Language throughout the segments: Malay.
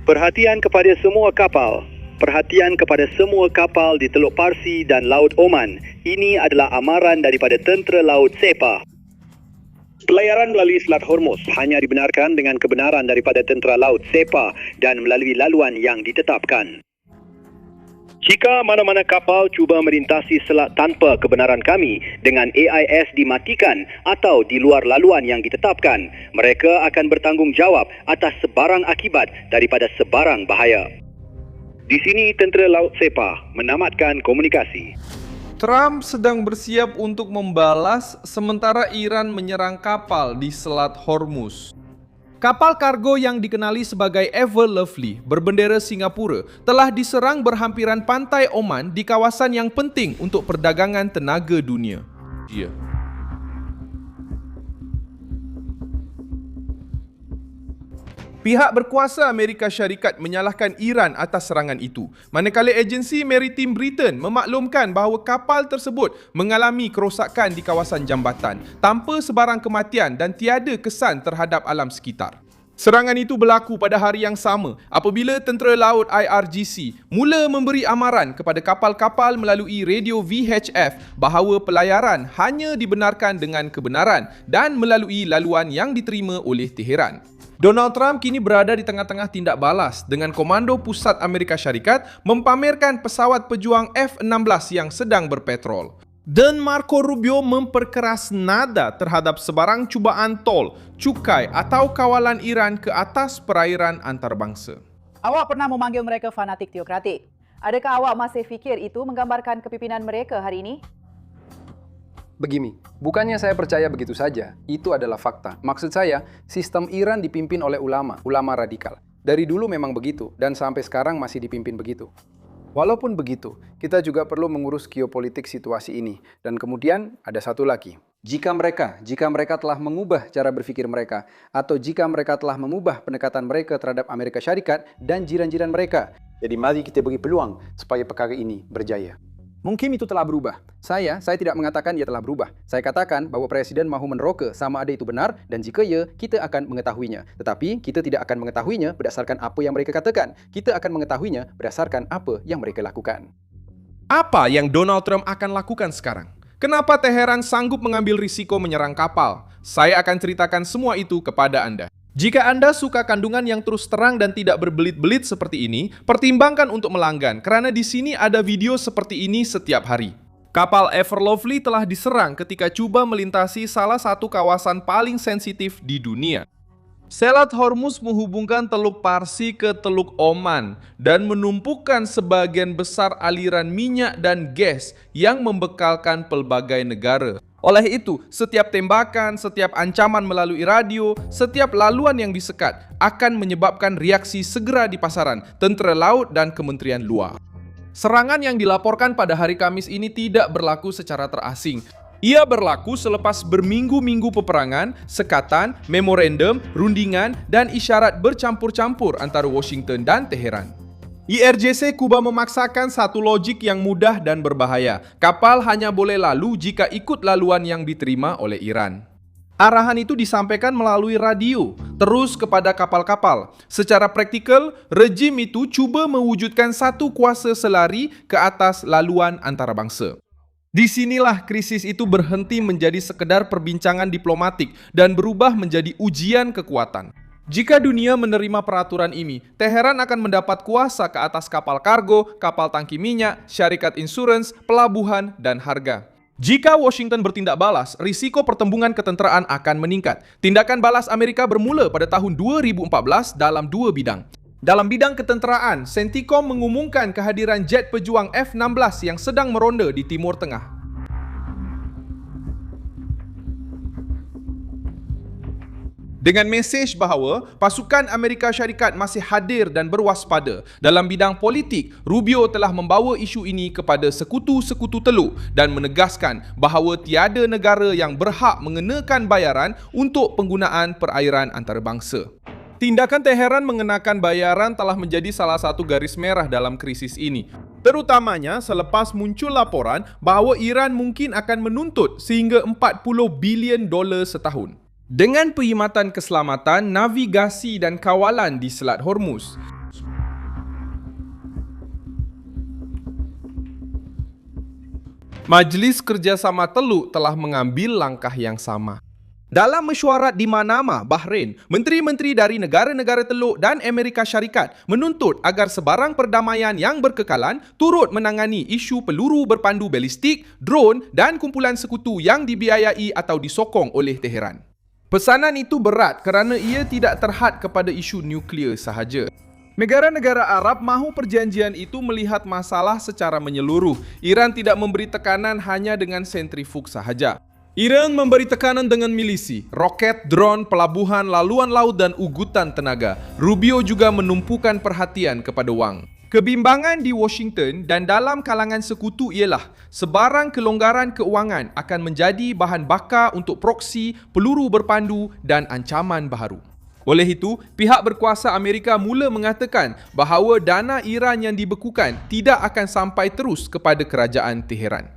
Perhatian kepada semua kapal. Perhatian kepada semua kapal di Teluk Parsi dan Laut Oman. Ini adalah amaran daripada Tentera Laut Sepah. Pelayaran melalui Selat Hormuz hanya dibenarkan dengan kebenaran daripada Tentera Laut Sepah dan melalui laluan yang ditetapkan. Jika mana-mana kapal cuba melintasi selat tanpa kebenaran kami dengan AIS dimatikan atau di luar laluan yang ditetapkan, mereka akan bertanggungjawab atas sebarang akibat daripada sebarang bahaya. Di sini Tentera Laut Sepah menamatkan komunikasi. Trump sedang bersiap untuk membalas sementara Iran menyerang kapal di Selat Hormuz. Kapal kargo yang dikenali sebagai Ever Lovely berbendera Singapura telah diserang berhampiran pantai Oman di kawasan yang penting untuk perdagangan tenaga dunia. Pihak berkuasa Amerika Syarikat menyalahkan Iran atas serangan itu, manakala agensi Maritim Britain memaklumkan bahawa kapal tersebut mengalami kerosakan di kawasan jambatan tanpa sebarang kematian dan tiada kesan terhadap alam sekitar. Serangan itu berlaku pada hari yang sama apabila Tentera Laut IRGC mula memberi amaran kepada kapal-kapal melalui radio VHF bahawa pelayaran hanya dibenarkan dengan kebenaran dan melalui laluan yang diterima oleh Teheran. Donald Trump kini berada di tengah-tengah tindak balas dengan Komando Pusat Amerika Syarikat mempamerkan pesawat pejuang F-16 yang sedang berpetrol. Dan Marco Rubio memperkeras nada terhadap sebarang cubaan tol, cukai atau kawalan Iran ke atas perairan antarabangsa. Awak pernah memanggil mereka fanatik teokratik. Adakah awak masih fikir itu menggambarkan kepimpinan mereka hari ini? Begini, bukannya saya percaya begitu saja, itu adalah fakta. Maksud saya, sistem Iran dipimpin oleh ulama radikal. Dari dulu memang begitu, dan sampai sekarang masih dipimpin begitu. Walaupun begitu, kita juga perlu mengurus geopolitik situasi ini. Dan kemudian ada satu lagi. Jika mereka telah mengubah cara berpikir mereka, atau jika mereka telah mengubah pendekatan mereka terhadap Amerika Syarikat dan jiran-jiran mereka, jadi mari kita beri peluang supaya perkara ini berjaya. Mungkin itu telah berubah. Saya tidak mengatakan ia telah berubah. Saya katakan bahawa Presiden mahu meneroka sama ada itu benar dan jika ya, kita akan mengetahuinya. Tetapi kita tidak akan mengetahuinya berdasarkan apa yang mereka katakan. Kita akan mengetahuinya berdasarkan apa yang mereka lakukan. Apa yang Donald Trump akan lakukan sekarang? Kenapa Teheran sanggup mengambil risiko menyerang kapal? Saya akan ceritakan semua itu kepada Anda. Jika Anda suka kandungan yang terus terang dan tidak berbelit-belit seperti ini, pertimbangkan untuk melanggan karena di sini ada video seperti ini setiap hari. Kapal Ever Lovely telah diserang ketika cuba melintasi salah satu kawasan paling sensitif di dunia. Selat Hormuz menghubungkan Teluk Parsi ke Teluk Oman dan menumpukan sebagian besar aliran minyak dan gas yang membekalkan pelbagai negara. Oleh itu, setiap tembakan, setiap ancaman melalui radio, setiap laluan yang disekat akan menyebabkan reaksi segera di pasaran, Tentera Laut dan Kementerian Luar. Serangan yang dilaporkan pada hari Kamis ini tidak berlaku secara terasing. Ia berlaku selepas berminggu-minggu peperangan, sekatan, memorandum, rundingan, dan isyarat bercampur-campur antara Washington dan Teheran. IRGC Kuba memaksakan satu logik yang mudah dan berbahaya. Kapal hanya boleh lalu jika ikut laluan yang diterima oleh Iran. Arahan itu disampaikan melalui radio, terus kepada kapal-kapal. Secara praktikal, rejim itu cuba mewujudkan satu kuasa selari ke atas laluan antarabangsa. Disinilah krisis itu berhenti menjadi sekedar perbincangan diplomatik dan berubah menjadi ujian kekuatan. Jika dunia menerima peraturan ini, Teheran akan mendapat kuasa ke atas kapal kargo, kapal tangki minyak, syarikat insurans, pelabuhan, dan harga. Jika Washington bertindak balas, risiko pertembungan ketenteraan akan meningkat. Tindakan balas Amerika bermula pada tahun 2014 dalam dua bidang. Dalam bidang ketenteraan, CENTCOM mengumumkan kehadiran jet pejuang F-16 yang sedang meronda di Timur Tengah. Dengan mesej bahawa pasukan Amerika Syarikat masih hadir dan berwaspada. Dalam bidang politik, Rubio telah membawa isu ini kepada sekutu-sekutu Teluk dan menegaskan bahawa tiada negara yang berhak mengenakan bayaran untuk penggunaan perairan antarabangsa. Tindakan Teheran mengenakan bayaran telah menjadi salah satu garis merah dalam krisis ini. Terutamanya selepas muncul laporan bahawa Iran mungkin akan menuntut sehingga $40 bilion setahun. Dengan perkhidmatan keselamatan, navigasi dan kawalan di Selat Hormuz, Majlis Kerjasama Teluk telah mengambil langkah yang sama. Dalam mesyuarat di Manama, Bahrain, menteri-menteri dari negara-negara Teluk dan Amerika Syarikat menuntut agar sebarang perdamaian yang berkekalan turut menangani isu peluru berpandu balistik, drone dan kumpulan sekutu yang dibiayai atau disokong oleh Teheran. Pesanan itu berat kerana ia tidak terhad kepada isu nuklear sahaja. Negara-negara Arab mahu perjanjian itu melihat masalah secara menyeluruh. Iran tidak memberi tekanan hanya dengan sentrifug sahaja. Iran memberi tekanan dengan milisi, roket, drone, pelabuhan, laluan laut dan ugutan tenaga. Rubio juga menumpukan perhatian kepada wang. Kebimbangan di Washington dan dalam kalangan sekutu ialah sebarang kelonggaran keuangan akan menjadi bahan bakar untuk proksi, peluru berpandu dan ancaman baharu. Oleh itu, pihak berkuasa Amerika mula mengatakan bahawa dana Iran yang dibekukan tidak akan sampai terus kepada kerajaan Teheran.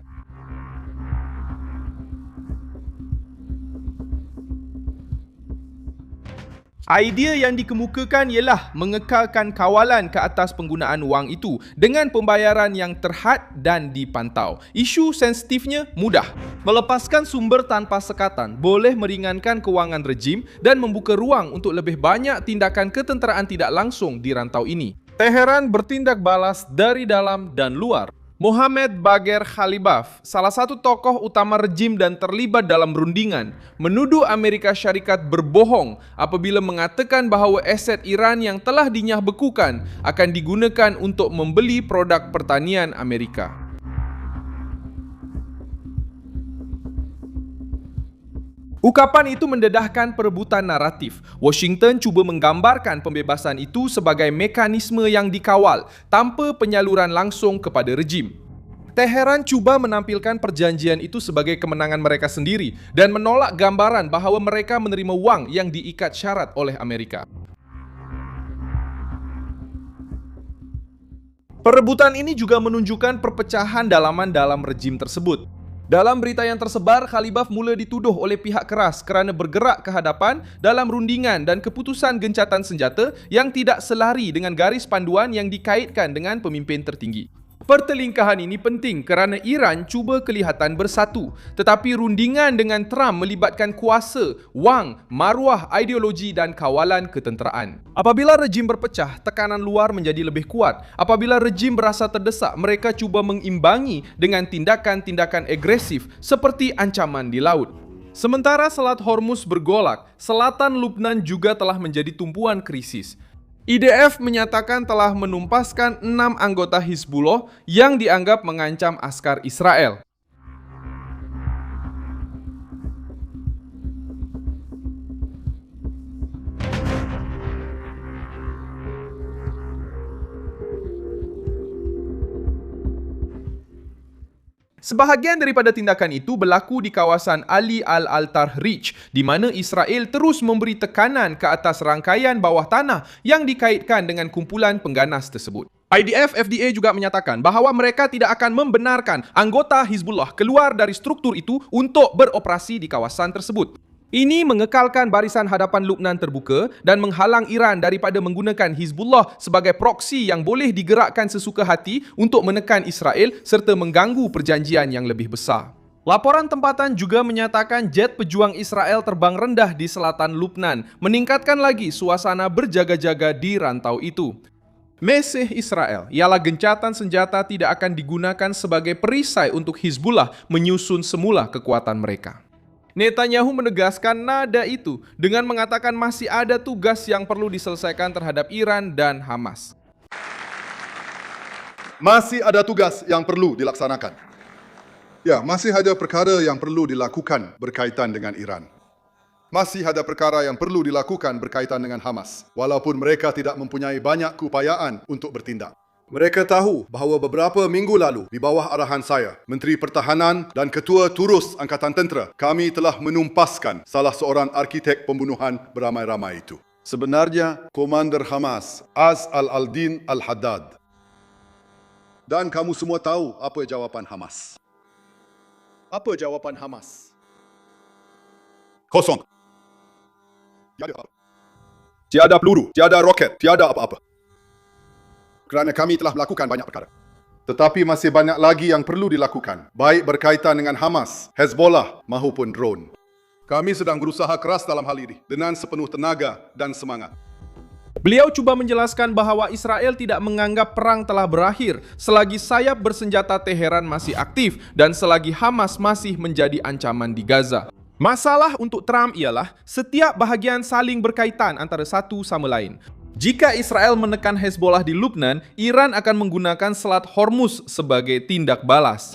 Idea yang dikemukakan ialah mengekalkan kawalan ke atas penggunaan wang itu dengan pembayaran yang terhad dan dipantau. Isu sensitifnya mudah. Melepaskan sumber tanpa sekatan boleh meringankan kewangan rejim dan membuka ruang untuk lebih banyak tindakan ketenteraan tidak langsung di rantau ini. Teheran bertindak balas dari dalam dan luar. Mohammad Bagher Khalibaf, salah satu tokoh utama rejim dan terlibat dalam rundingan, menuduh Amerika Syarikat berbohong apabila mengatakan bahawa aset Iran yang telah dinyahbekukan akan digunakan untuk membeli produk pertanian Amerika. Ukapan itu mendedahkan perebutan naratif. Washington cuba menggambarkan pembebasan itu sebagai mekanisme yang dikawal tanpa penyaluran langsung kepada rejim. Teheran cuba menampilkan perjanjian itu sebagai kemenangan mereka sendiri dan menolak gambaran bahawa mereka menerima wang yang diikat syarat oleh Amerika. Perebutan ini juga menunjukkan perpecahan dalaman dalam rejim tersebut. Dalam berita yang tersebar, Khalibaf mula dituduh oleh pihak keras kerana bergerak ke hadapan dalam rundingan dan keputusan gencatan senjata yang tidak selari dengan garis panduan yang dikaitkan dengan pemimpin tertinggi. Pertelingkahan ini penting kerana Iran cuba kelihatan bersatu, tetapi rundingan dengan Trump melibatkan kuasa, wang, maruah, ideologi dan kawalan ketenteraan. Apabila rejim berpecah, tekanan luar menjadi lebih kuat. Apabila rejim berasa terdesak, mereka cuba mengimbangi dengan tindakan-tindakan agresif seperti ancaman di laut. Sementara Selat Hormuz bergolak, selatan Lubnan juga telah menjadi tumpuan krisis. IDF menyatakan telah menumpaskan 6 anggota Hizbullah yang dianggap mengancam askar Israel. Sebahagian daripada tindakan itu berlaku di kawasan Ali Al-Altar Ridge, di mana Israel terus memberi tekanan ke atas rangkaian bawah tanah yang dikaitkan dengan kumpulan pengganas tersebut. IDF FDA juga menyatakan bahawa mereka tidak akan membenarkan anggota Hizbullah keluar dari struktur itu untuk beroperasi di kawasan tersebut. Ini mengekalkan barisan hadapan Lubnan terbuka dan menghalang Iran daripada menggunakan Hizbullah sebagai proksi yang boleh digerakkan sesuka hati untuk menekan Israel serta mengganggu perjanjian yang lebih besar. Laporan tempatan juga menyatakan jet pejuang Israel terbang rendah di selatan Lubnan, meningkatkan lagi suasana berjaga-jaga di rantau itu. Mesej Israel ialah gencatan senjata tidak akan digunakan sebagai perisai untuk Hizbullah menyusun semula kekuatan mereka. Netanyahu menegaskan nada itu dengan mengatakan masih ada tugas yang perlu diselesaikan terhadap Iran dan Hamas. Masih ada tugas yang perlu dilaksanakan. Ya, masih ada perkara yang perlu dilakukan berkaitan dengan Iran. Masih ada perkara yang perlu dilakukan berkaitan dengan Hamas, walaupun mereka tidak mempunyai banyak keupayaan untuk bertindak. Mereka tahu bahawa beberapa minggu lalu, di bawah arahan saya, Menteri Pertahanan dan Ketua Turus Angkatan Tentera, kami telah menumpaskan salah seorang arkitek pembunuhan beramai-ramai itu. Sebenarnya, Komander Hamas, Az Al-Aldin Al-Haddad. Dan kamu semua tahu apa jawapan Hamas. Apa jawapan Hamas? Kosong. Tiada apa. Tiada peluru, tiada roket, tiada apa-apa. Kerana kami telah melakukan banyak perkara. Tetapi masih banyak lagi yang perlu dilakukan, baik berkaitan dengan Hamas, Hezbollah maupun drone. Kami sedang berusaha keras dalam hal ini dengan sepenuh tenaga dan semangat. Beliau cuba menjelaskan bahwa Israel tidak menganggap perang telah berakhir selagi sayap bersenjata Teheran masih aktif dan selagi Hamas masih menjadi ancaman di Gaza. Masalah untuk Trump ialah setiap bahagian saling berkaitan antara satu sama lain. Jika Israel menekan Hezbollah di Lebanon, Iran akan menggunakan Selat Hormuz sebagai tindak balas.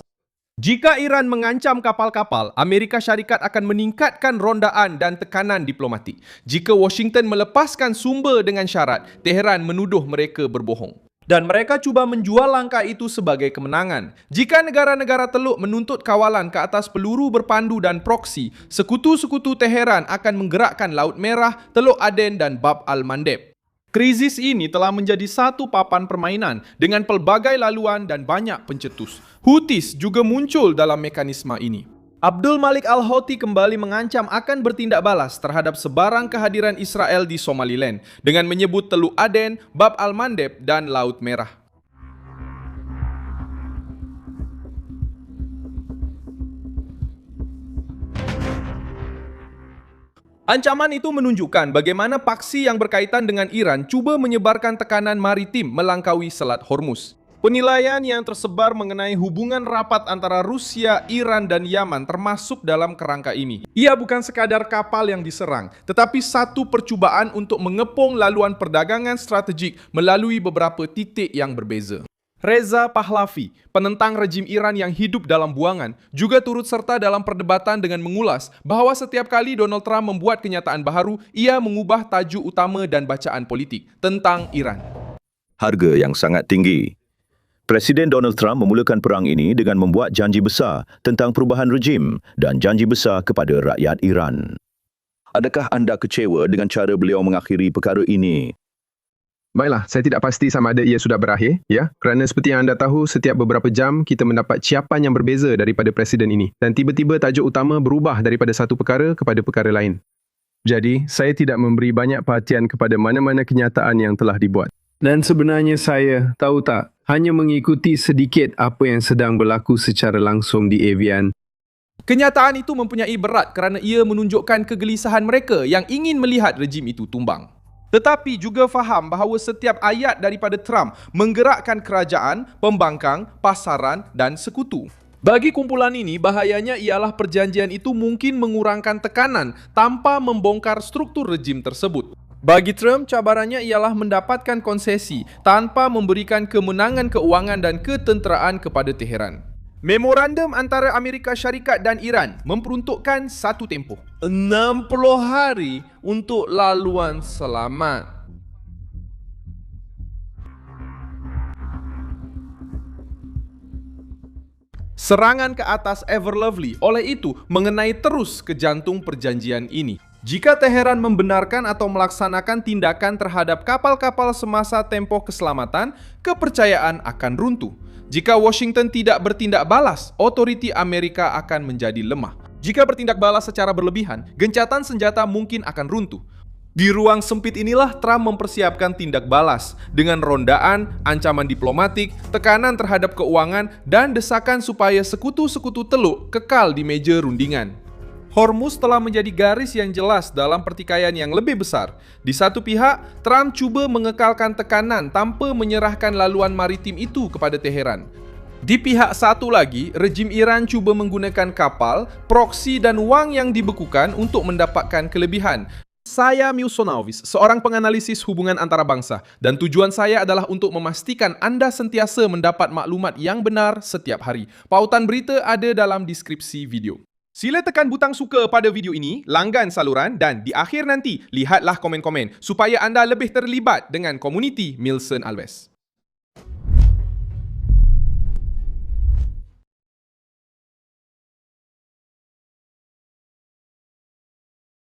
Jika Iran mengancam kapal-kapal, Amerika Syarikat akan meningkatkan rondaan dan tekanan diplomatik. Jika Washington melepaskan sumber dengan syarat, Teheran menuduh mereka berbohong. Dan mereka cuba menjual langkah itu sebagai kemenangan. Jika negara-negara Teluk menuntut kawalan ke atas peluru berpandu dan proksi, sekutu-sekutu Teheran akan menggerakkan Laut Merah, Teluk Aden dan Bab al-Mandeb. Krisis ini telah menjadi satu papan permainan dengan pelbagai laluan dan banyak pencetus. Houthis juga muncul dalam mekanisme ini. Abdul Malik Al-Houthi kembali mengancam akan bertindak balas terhadap sebarang kehadiran Israel di Somaliland dengan menyebut Teluk Aden, Bab al-Mandeb dan Laut Merah. Ancaman itu menunjukkan bagaimana paksi yang berkaitan dengan Iran cuba menyebarkan tekanan maritim melangkaui Selat Hormuz. Penilaian yang tersebar mengenai hubungan rapat antara Rusia, Iran, dan Yaman termasuk dalam kerangka ini. Ia bukan sekadar kapal yang diserang, tetapi satu percubaan untuk mengepung laluan perdagangan strategik melalui beberapa titik yang berbeza. Reza Pahlavi, penentang rejim Iran yang hidup dalam buangan, juga turut serta dalam perdebatan dengan mengulas bahawa setiap kali Donald Trump membuat kenyataan baharu, ia mengubah tajuk utama dan bacaan politik tentang Iran. Harga yang sangat tinggi. Presiden Donald Trump memulakan perang ini dengan membuat janji besar tentang perubahan rejim dan janji besar kepada rakyat Iran. Adakah anda kecewa dengan cara beliau mengakhiri perkara ini? Baiklah, saya tidak pasti sama ada ia sudah berakhir, ya. Kerana seperti yang anda tahu, setiap beberapa jam kita mendapat ciapan yang berbeza daripada presiden ini. Dan tiba-tiba tajuk utama berubah daripada satu perkara kepada perkara lain. Jadi, saya tidak memberi banyak perhatian kepada mana-mana kenyataan yang telah dibuat. Dan sebenarnya saya, tahu tak, hanya mengikuti sedikit apa yang sedang berlaku secara langsung di Evian. Kenyataan itu mempunyai berat kerana ia menunjukkan kegelisahan mereka yang ingin melihat rejim itu tumbang. Tetapi juga faham bahawa setiap ayat daripada Trump menggerakkan kerajaan, pembangkang, pasaran dan sekutu. Bagi kumpulan ini, bahayanya ialah perjanjian itu mungkin mengurangkan tekanan tanpa membongkar struktur rejim tersebut. Bagi Trump, cabarannya ialah mendapatkan konsesi tanpa memberikan kemenangan keuangan dan ketenteraan kepada Teheran. Memorandum antara Amerika Syarikat dan Iran memperuntukkan satu tempoh 60 hari untuk laluan selamat. Serangan ke atas Ever Lovely oleh itu mengenai terus ke jantung perjanjian ini. Jika Teheran membenarkan atau melaksanakan tindakan terhadap kapal-kapal semasa tempoh keselamatan, kepercayaan akan runtuh. Jika Washington tidak bertindak balas, otoriti Amerika akan menjadi lemah. Jika bertindak balas secara berlebihan, gencatan senjata mungkin akan runtuh. Di ruang sempit inilah Trump mempersiapkan tindak balas dengan rondaan, ancaman diplomatik, tekanan terhadap keuangan, dan desakan supaya sekutu-sekutu Teluk kekal di meja rundingan. Hormuz telah menjadi garis yang jelas dalam pertikaian yang lebih besar. Di satu pihak, Trump cuba mengekalkan tekanan tanpa menyerahkan laluan maritim itu kepada Teheran. Di pihak satu lagi, rejim Iran cuba menggunakan kapal, proksi dan wang yang dibekukan untuk mendapatkan kelebihan. Saya Miusonavis, seorang penganalisis hubungan antarabangsa, dan tujuan saya adalah untuk memastikan anda sentiasa mendapat maklumat yang benar setiap hari. Pautan berita ada dalam deskripsi video. Sila tekan butang suka pada video ini, langgan saluran dan di akhir nanti, lihatlah komen-komen supaya anda lebih terlibat dengan komuniti Milson Alves.